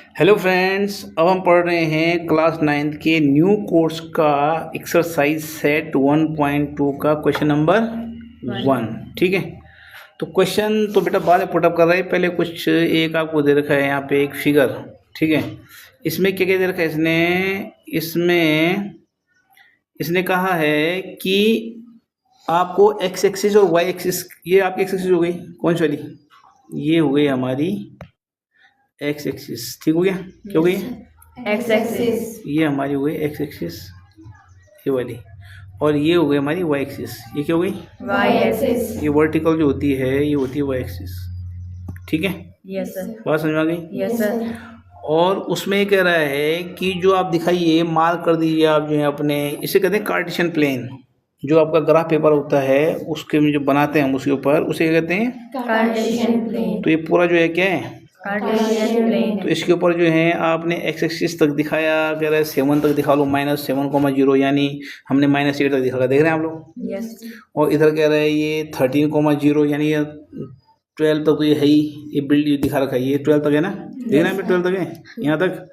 Hello friends, अब हम पढ़ रहे हैं क्लास नाइन्थ के न्यू कोर्स का एक्सरसाइज सेट 1.2 का क्वेश्चन नंबर 1। ठीक है, तो क्वेश्चन तो बेटा बाद में पुटअप कर रहे हैं, पहले कुछ एक आपको दे रखा है यहाँ पे एक फिगर। ठीक है, इसमें क्या क्या दे रखा है इसने कहा है कि आपको एक्स एक्सिस और वाई एक्सिस, ये आपकी एक्स एक्सिस हो गई कौन सी वाली, ये हो गई हमारी एक्स एक्सिस। ठीक हो गया, क्या हो गई एक्स एक्सिस, ये हमारी हो गई एक्स एक्सिस ये वाली, और ये हो गई हमारी वाई एक्सिस, ये क्या हो गई वाई एक्सिस। ये वर्टिकल जो होती है ये होती है वाई एक्सिस। ठीक है, यस सर। बात समझ में आ गई। Yes sir. और उसमें ये कह रहा है कि जो आप दिखाइए मार्क कर दीजिए आप जो है अपने, इसे कहते हैं कार्टेशियन प्लेन। जो आपका ग्राफ पेपर होता है उसके में जो बनाते हैं हम उसके ऊपर, उसे क्या कहते हैं कार्टेशियन प्लेन। तो ये पूरा जो है क्या है कार्टेशियन प्लेन। तो इसके ऊपर जो है आपने एक्स एक्सिस तक दिखाया, कह रहा है 7 तक दिखा लो, -7,0 यानी हमने -8 तक दिखा, देख रहे हैं आप लोग। यस। और इधर कह रहा है ये 13,0 यानी 12 तक, तो ये है ही, ये बिल्ड दिखा रखा है, ये 12 तक है ना, देख रहे हैं 12 तक है यहाँ तक,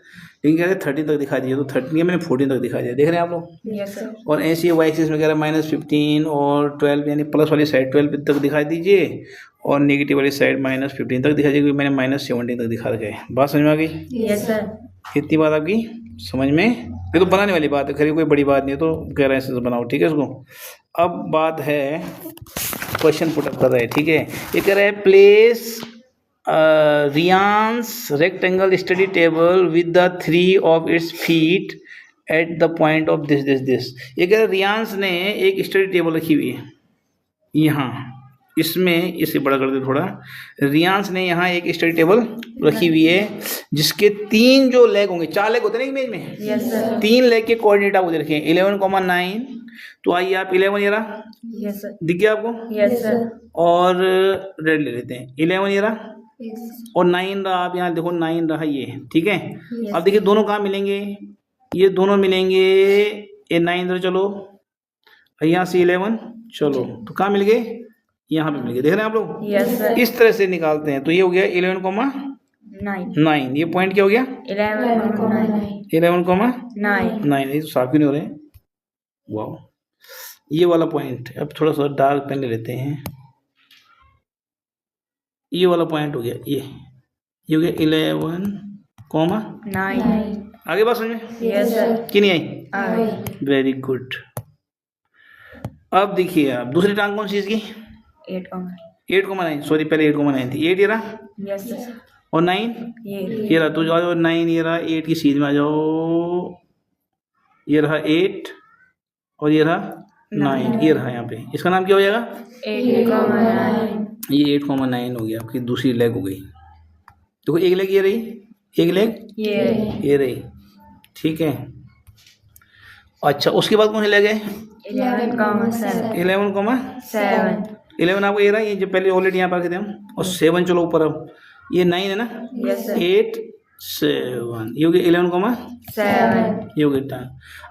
लेकिन कह रहे हैं 13 तक दिखा दिए, तो 13 मैंने 14 तक दिखा दिया, देख रहे हैं आप लोग। Yes sir. और ऐसे वाई एक्सिस में कह रहा है -15 और 12 यानी प्लस वाली साइड 12 तक दिखा दीजिए, और नेगेटिव वाली साइड -15 तक दिखा दीजिए, मैंने -17 तक दिखा रखा है। बात समझ में आ गई। Yes sir. इतनी बात आपकी समझ में, ये तो बनाने वाली बात है, खरी कोई बड़ी बात नहीं है, तो कह रहे हैं ऐसे बनाओ। ठीक है, इसको अब बात है क्वेश्चन पुटअप कर रहे हैं। ठीक है, ये कह रहा है प्लेस रियांस rectangle study table with the 3 of its feet at the point of this. ये कह रहा है रियांस ने एक स्टडी टेबल रखी हुई है यहाँ, इसमें इसे बड़ा कर दे थोड़ा। रियांस ने यहाँ एक स्टडी टेबल रखी हुई है जिसके 3 जो लेग होंगे, 4 लेग होते हैं ना इमेज में। Yes sir. 3 लेग के कोऑर्डिनेट आपको दे रखे हैं 11,9। तो आइए आप 11 ये रहा, यस सर। दिख गया आपको। Yes sir. और रेड ले लेते हैं, 11 ये रहा और 9 रहा, आप यहाँ देखो 9 रहा ये। ठीक है, अब देखिए दोनों कहाँ मिलेंगे, ये दोनों मिलेंगे, ये 9 इधर चलो, यहाँ से 11 चलो, तो कहाँ मिल गए, यहाँ पे मिल गए, देख रहे हैं आप लोग। Yes sir. इस तरह से निकालते हैं, तो ये हो गया 11,9, ये पॉइंट क्या हो गया 11,9, ये तो साफ ही नहीं हो रहे। वाह, ये वाला पॉइंट, अब थोड़ा सा डार्क पेन ले लेते हैं, ये वाला पॉइंट हो गया, ये हो गया 11,9। आगे बात समझ में यस सर। कि नहीं आई, वेरी गुड। अब देखिए आप दूसरी टांग कौन सी इसकी 8,9, सॉरी पहले 8,9 थी, 8 ये रहा यस सर। और 9 ये रहा, तो जाओ 9 ये रहा, 8 की सीध में आ जाओ, ये रहा 8 और ये रहा 9, ये रहा यहाँ पे, इसका नाम क्या हो जाएगा 8,9। ये 8,9 हो गया, आपकी दूसरी लेग हो गई। देखो एक लेग ये रही, एक लेग ये रही। ठीक है, अच्छा उसके बाद कौन सी लेग है 11,7। 11 आपको ये रहा, ये जो पहले ऑलरेडी यहाँ पर रखे थे हम, और 7 चलो ऊपर, अब ये 9 है ना, यस सर। 8 7 ये हो गया 11,7, ये हो गया टाइम।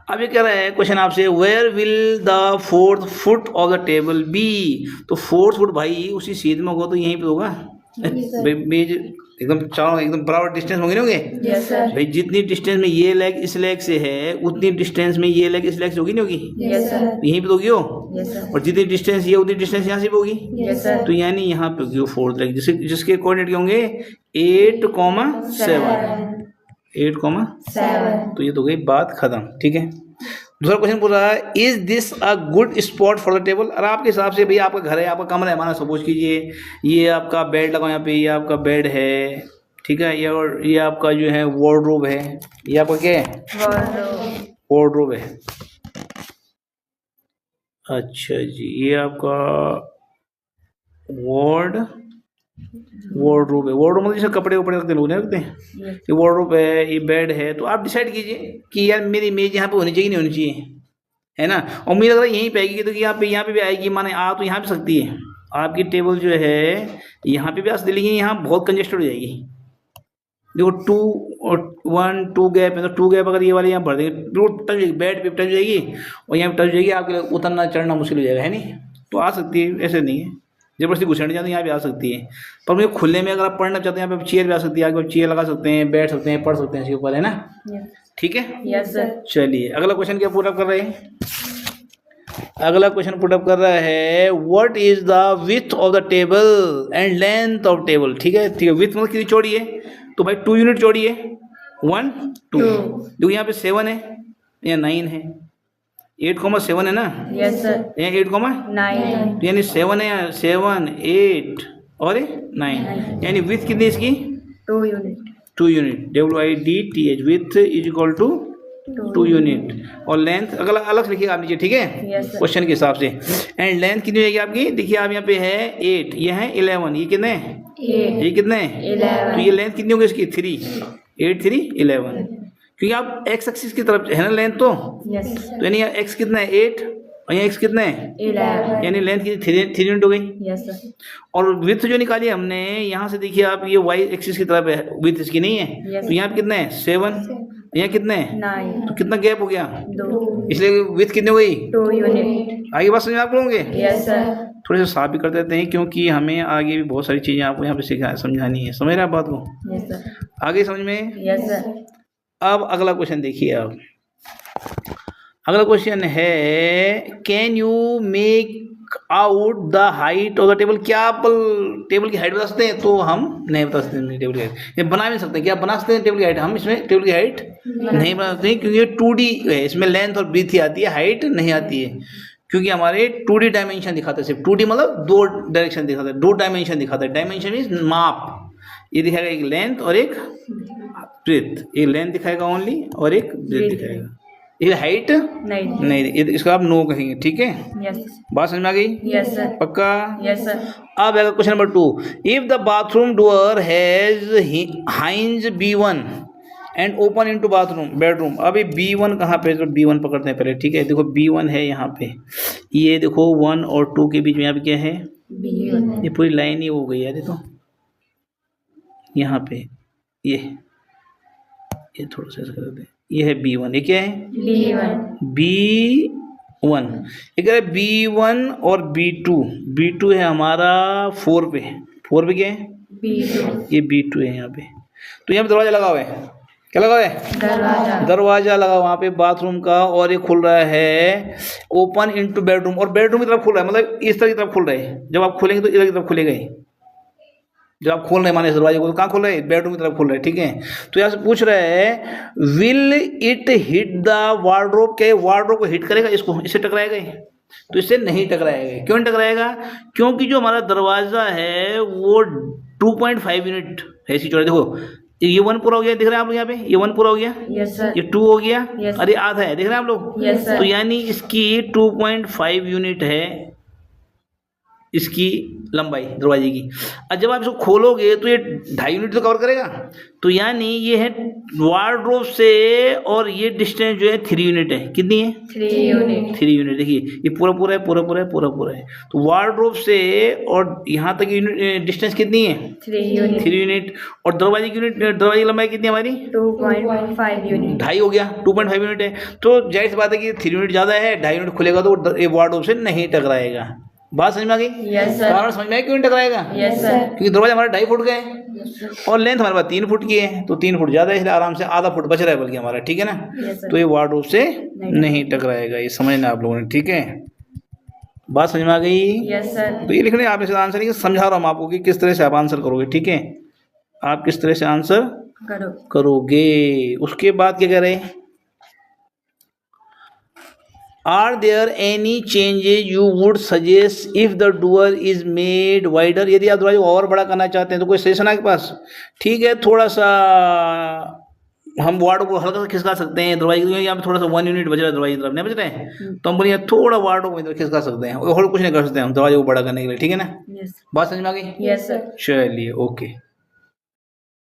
अब ये कह रहा है क्वेश्चन आपसे, where will the 4th foot of the table be. तो 4th फुट भाई उसी सीध में होगा, तो यहीं पे होगा मेज एकदम, चारों एकदम बराबर डिस्टेंस होंगे, नहीं होंगे यस सर। भाई, जितनी डिस्टेंस में ये लेग इस लेग से है उतनी डिस्टेंस में ये लेग इस लेग से होगी, नहीं होगी, यस सर। यहीं पे तो होगी हो, यस सर। और जितनी डिस्टेंस ये उतनी डिस्टेंस यहाँ से भी होगी, यस सर। तो यानी यहाँ पे होगी 4th लेग, जिसके कोऑर्डिनेट क्या होंगे 8,7, तो ये तो गई बात खत्म। ठीक है, दूसरा क्वेश्चन पूछ रहा है, is this a good spot for the table. और आपके हिसाब से भाई आपका घर है, आपका कमरा है, माना सपोज कीजिए ये आपका बेड लगा यहाँ पे, ये आपका बेड है, ठीक है, ये और ये आपका जो है वार्डरोब है, ये आपका क्या है वार्डरोब है। अच्छा जी, ये आपका वार्डरोब है, वार्डरोब मतलब जैसे कपड़े उपड़े रखते लोग नहीं रखते हैं, ये वार्डरोब है, ये बेड है। तो आप डिसाइड कीजिए कि यार मेरी इमेज यहाँ पे होनी चाहिए नहीं होनी चाहिए, है ना। और मुझे लग रहा है यहीं पे आएगी, तो यहाँ पे भी आएगी, माने आ तो यहाँ पे सकती है आपकी टेबल जो है, यहाँ पे भी आ सकती है, लेकिन यहाँ बहुत कंजेस्टेड हो जाएगी। देखो 2 और 1 2 गैप है, तो 2 गैप अगर ये वाली यहाँ भर देंगे, बिल्कुल टच जाएगी, बेड पे टच जाएगी और यहाँ पे टच जाएगी, आपके उतरना चढ़ना मुश्किल हो जाएगा, है नहीं। तो आ सकती है, ऐसे नहीं है। जबरदस्ती घुसेड़ जाते यहाँ पे आ सकती है, पर मुझे खुले में अगर आप पढ़ना चाहते हैं यहाँ पे चेयर भी आ सकती है, आगे चेयर लगा सकते हैं, बैठ सकते हैं, पढ़ सकते हैं इसके ऊपर, है ना। ठीक है, यस सर। चलिए अगला क्वेश्चन क्या पुट अप कर रहे हैं। अगला क्वेश्चन पुट अप कर रहा है what is the width of the table and length of table. ठीक है, विड्थ मतलब कितनी चौड़ी है, तो भाई 2 यूनिट चौड़ी है, 1 2। देखो यहाँ पे 7 है या 9 है, 8,7 है ना। Yes sir. यहाँ 8,9 9 यानी 7 है, 7 8 और 9, यानी विड्थ कितनी है इसकी 2 unit 2 unit, WIDTH, width is equal to 2 unit, और लेंथ अगला अलग लिखिएगा आप नीचे, ठीक है, Yes, sir. क्वेश्चन के हिसाब से। एंड लेंथ कितनी होगी आपकी, देखिए आप यहाँ पे है 8, ये है 11, ये कितने हैं, 8 ये कितने हैं, 11 तो ये लेंथ कितनी होगी इसकी 3, 8 3 11, क्योंकि आप एक्स एक्सिस की तरफ है ना लेंथ, तो यस तो यानी यहाँ एक्स कितना है 8 और यहाँ एक्स कितना है, 11 यानी लेंथ की 3 यूनिट हो गई। Yes sir. और विड्थ जो निकाली हमने यहाँ से, देखिए आप ये वाई एक्सिस की तरफ है, विड्थ इसकी नहीं है, Yes. तो यहाँ पे कितने हैं 7, यहाँ कितने हैं, 9 तो कितना गैप हो गया, 2 इसलिए विड्थ कितनी हो गई। 2 यूनिट आगे बात समझ आप लोगे, यस सर। थोड़े से साफ भी कर देते हैं, क्योंकि हमें आगे भी बहुत सारी चीज़ें आपको यहाँ पे समझानी है, समझ रहे हैं आप बात को, यस सर। आगे समझ में। Yes sir. अब अगला क्वेश्चन देखिए आप, अगला क्वेश्चन है can you make out the height of the table. क्या आप टेबल की हाइट बता सकते हैं, तो हम नहीं बता सकते टेबल की हाइट, ये बना भी सकते हैं, क्या बना सकते हैं टेबल की हाइट, हम इसमें टेबल की हाइट नहीं बना सकते, क्योंकि ये 2D है, इसमें लेंथ और ब्रीथ ही आती है, हाइट नहीं आती है, क्योंकि हमारे 2D डायमेंशन दिखाता है, सिर्फ 2D मतलब 2 डायरेक्शन दिखाता है, 2 डायमेंशन दिखाता है, डायमेंशन मीन्स माप, ये दिखाएगा एक लेंथ और एक ब्रीथ, एक लेंथ दिखाएगा ओनली और एक ब्रीथ दिखाएगा, ये हाइट नहीं, इसका आप नो कहेंगे, ठीक है। यस बात समझ में आ गई, यस सर। पक्का। Yes sir. अब आएगा question number 2, if the bathroom door has हाइंज B1 and open into bathroom bedroom. अभी B1 कहाँ पे, तो B1 पकड़ते हैं पहले, ठीक है। देखो B1 है यहाँ पे, ये देखो 1 और 2 के बीच में यहाँ पे क्या है, B1 ये पूरी लाइन ही हो गई है, देखो यहाँ पे ये थोड़ा सा ऐसा कर देते हैं, ये है B1, ये क्या है B1, ये कह रहे B1 और B2 है हमारा 4 पे क्या है, B2 ये B2 है यहाँ पे, तो यहाँ पे दरवाजा लगा हुआ है, क्या लगा हुआ है, दरवाजा लगा वहाँ पे बाथरूम का, और ये खुल रहा है ओपन इनटू बेडरूम, और बेडरूम की तरफ खुल रहा है, मतलब इस तरह की तरफ खुल रहा है, जब आप खोलेंगे तो इधर की तरफ खुलेगा ही, जब आप खोल रहे हैं माने दरवाजे को, तो कहाँ खोल रहे हैं, बेडरूम की तरफ खोल रहे हैं, ठीक है। तो यहाँ से पूछ रहे हैं will it hit the wardrobe, के वार्डरोब को हिट करेगा, इससे टकराएगा ही, तो इससे नहीं टकराएगा। क्यों नहीं टकराएगा, क्योंकि जो हमारा दरवाज़ा है वो 2.5 यूनिट है इसकी चौड़ाई। देखो ये 1 पूरा हो गया, दिख रहे हैं आप लोग यहाँ पे, ये 1 पूरा हो गया, यस सर। ये 2 हो गया, Yes. अरे आधा है, देख रहे हैं आप लोग, यस सर। तो यानी इसकी 2.5 यूनिट है इसकी लंबाई दरवाजे की। और जब आप इसको खोलोगे तो ये 2.5 यूनिट तो कवर करेगा, तो यानी ये है वार्डरोब से, और ये डिस्टेंस जो है 3 यूनिट है, कितनी है 3 यूनिट। देखिए ये पूरा है, तो वार्डरोब से और यहाँ तक डिस्टेंस कितनी है 3 यूनिट, और दरवाजे की लंबाई कितनी है हमारी 2.5 यूनिट, 2.5 हो गया, 2.5 यूनिट है, तो जाहिर सी बात है कि 3 यूनिट ज़्यादा है, 2.5 यूनिट खुलेगा तो ये वार्डरोब से नहीं टकराएगा। बात समझ में आ गई, यस सर। कारण समझ में आया क्यों नहीं टकराएगा, यस सर। क्योंकि दरवाजा हमारा 2.5 फुट का है और लेंथ हमारे पास 3 फुट की है, तो 3 फुट ज़्यादा है, इसलिए आराम से आधा फुट बच रहा है बल्कि हमारा, ठीक है ना। Yes sir. तो ये वार्डरोब से नहीं टकराएगा, ये समझना आप लोगों ने, ठीक है। बात समझ में आ गई, यस सर। तो ये लिखने आप इसे आंसर नहीं, समझा रहा हूँ आपको कि किस तरह से आप आंसर करोगे, ठीक है, आप किस तरह से आंसर करोगे। उसके बाद क्या कह रहे हैं, are there any changes you would suggest if the door is made wider. यदि आप दरवाजे को और बड़ा करना चाहते हैं तो कोई सजेशन आपके पास, ठीक है, थोड़ा सा हम वार्ड को हल्का सा खिसका सकते हैं दरवाजे, यहाँ पे थोड़ा सा 1 यूनिट बज रहा है दरवाजे की तरफ, नहीं बज रहे हैं, तो हम बोलिए थोड़ा वार्ड को इधर खिसका सकते हैं, और कुछ नहीं कर सकते हम दरवाजे को बड़ा करने के लिए, ठीक है ना। बात समझ में आ गई, यस सर। चलिए ओके।